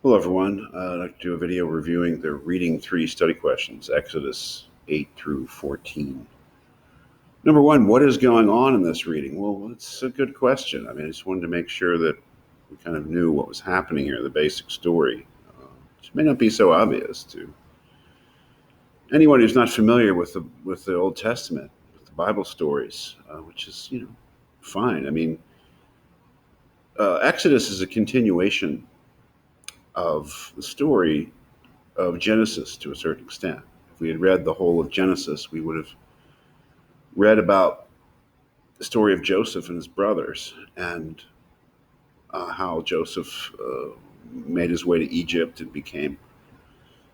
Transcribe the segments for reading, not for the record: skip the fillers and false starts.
Hello, everyone. I'd like to do a video reviewing the Reading 3 study questions, Exodus 8 through 14. Number one, what is going on in this reading? Well, it's a good question. I just wanted to make sure that we kind of knew what was happening here, the basic story, which may not be so obvious to anyone who's not familiar with the Old Testament, with the Bible stories, which is, fine. Exodus is a continuation of the story of Genesis to a certain extent. If we had read the whole of Genesis, we would have read about the story of Joseph and his brothers and how Joseph made his way to Egypt and became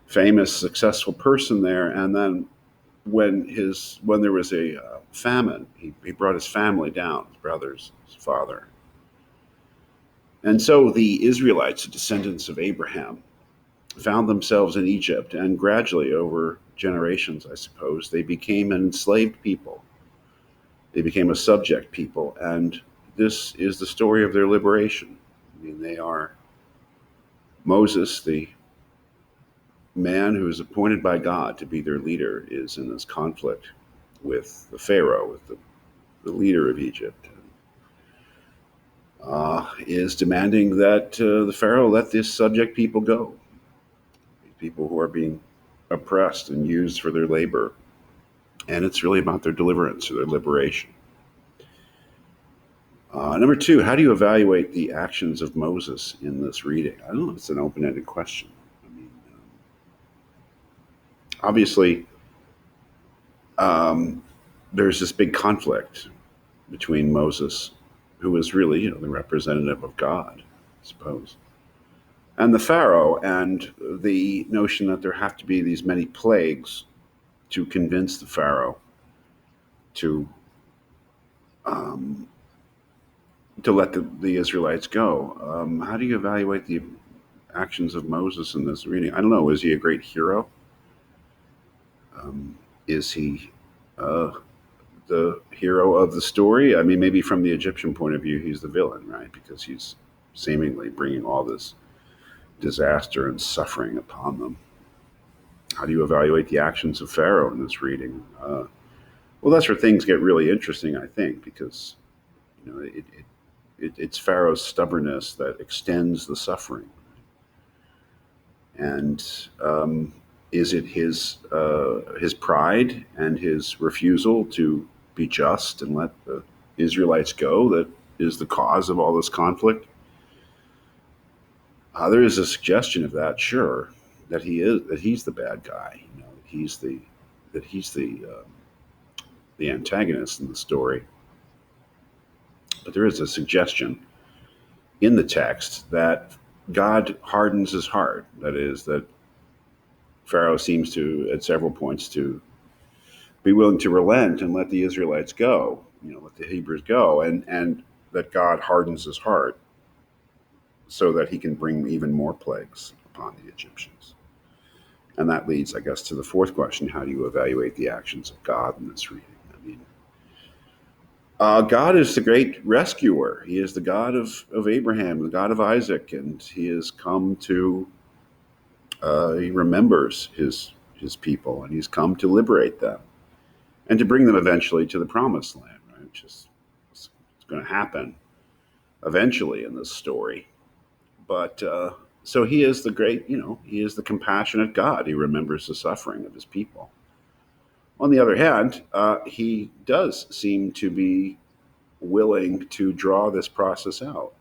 a famous, successful person there. And then when there was a famine, he brought his family down, his brothers, his father. And so the Israelites, the descendants of Abraham, found themselves in Egypt, and gradually, over generations, I suppose, they became an enslaved people. They became a subject people, and this is the story of their liberation. They are Moses, the man who is appointed by God to be their leader, is in this conflict with the Pharaoh, with the leader of Egypt, is demanding that the Pharaoh let this subject people go, people who are being oppressed and used for their labor. And it's really about their deliverance or their liberation. Number two, how do you evaluate the actions of Moses in this reading? I don't know if it's an open-ended question. Obviously, there's this big conflict between Moses, who is really, the representative of God, I suppose, and the Pharaoh, and the notion that there have to be these many plagues to convince the Pharaoh to let the Israelites go. How do you evaluate the actions of Moses in this reading? I don't know. Is he a great hero? Is he the hero of the story? Maybe from the Egyptian point of view, he's the villain, right? Because he's seemingly bringing all this disaster and suffering upon them. How do you evaluate the actions of Pharaoh in this reading? Well, that's where things get really interesting, I think, because it's Pharaoh's stubbornness that extends the suffering. And is it his pride and his refusal to be just and let the Israelites go that is the cause of all this conflict? There is a suggestion of that, sure, that he's the bad guy. That he's the antagonist in the story. But there is a suggestion in the text that God hardens his heart. That is, that Pharaoh seems to, at several points, to be willing to relent and let the Israelites go, let the Hebrews go, and that God hardens his heart so that he can bring even more plagues upon the Egyptians. And that leads, I guess, to the fourth question: how do you evaluate the actions of God in this reading? God is the great rescuer. He is the God of Abraham, the God of Isaac, and he has come to, he remembers his people, and he's come to liberate them and to bring them eventually to the promised land, right? Which is it's going to happen eventually in this story. But so he is the great, he is the compassionate God. He remembers the suffering of his people. On the other hand, he does seem to be willing to draw this process out.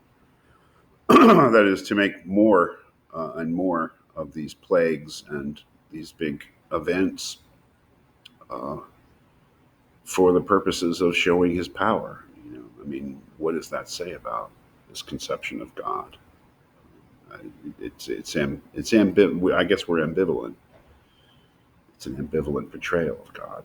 That is, to make more and more of these plagues and these big events for the purposes of showing his power. What does that say about this conception of God? It's I guess we're ambivalent. It's an ambivalent portrayal of God.